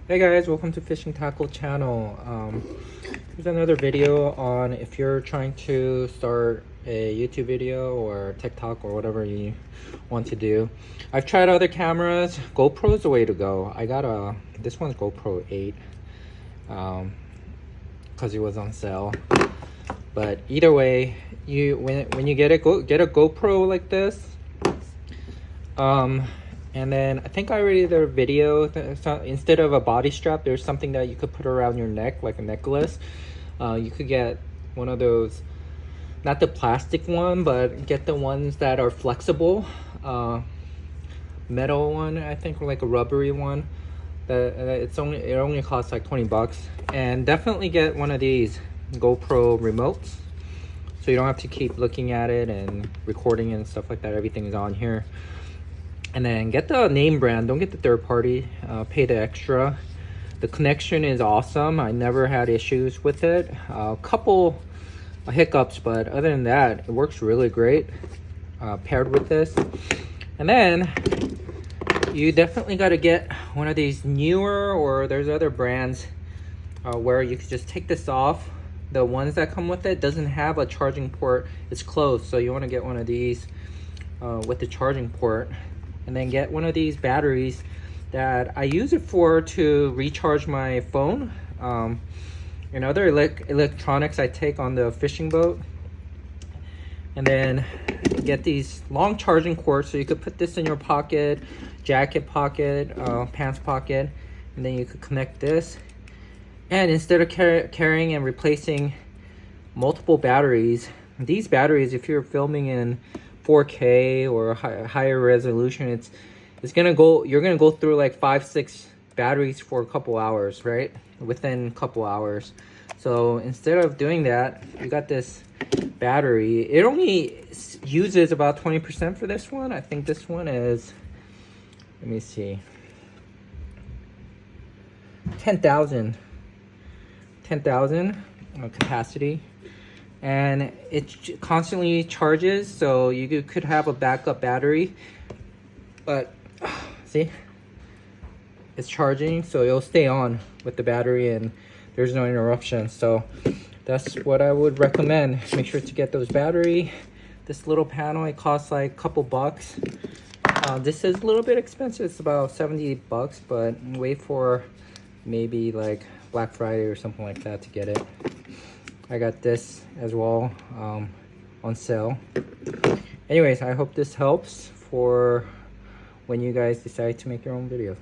Hey guys, welcome to Fishing Tackle channel. Here's another video on if you're trying to start a YouTube video or TikTok or whatever you want to do. I've tried other cameras. GoPro's the way to go. I got this one's GoPro 8 because it was on sale. But either way, when you get a GoPro like this, and then I think I already did a video. So instead of a body strap, there's something that you could put around your neck, like a necklace. You could get one of those, not the plastic one, but get the ones that are flexible. Metal one, I think, or like a rubbery one. It only costs like 20 bucks. And definitely get one of these GoPro remotes, so you don't have to keep looking at it and recording and stuff like that. Everything is on here. And then get the name brand, don't get the third party, pay the extra. The connection is awesome. I never had issues with it. A couple hiccups, but other than that, it works really great paired with this. And then you definitely got to get one of these newer, or there's other brands where you can just take this off. The ones that come with it doesn't have a charging port. It's closed, so you want to get one of these with the charging port. And then get one of these batteries that I use it for to recharge my phone and other electronics I take on the fishing boat. And then get these long charging cords, so you could put this in your pocket, jacket pocket, pants pocket, and then you could connect this. And instead of carrying and replacing multiple batteries, these batteries, if you're filming in 4K or higher resolution, it's gonna go, you're gonna go through like 5-6 batteries for a couple hours, right? Within a couple hours. So instead of doing that, you got this battery. It only uses about 20% for this one. I think this one is, let me see, 10,000 capacity. And it constantly charges, so you could have a backup battery. But see, it's charging, so it'll stay on with the battery and there's no interruption. So that's what I would recommend. Make sure to get those battery. This little panel, it costs like a couple bucks. This is a little bit expensive. It's about 70 bucks, but wait for maybe like Black Friday or something like that to get it. I got this as well on sale. Anyways, I hope this helps for when you guys decide to make your own videos.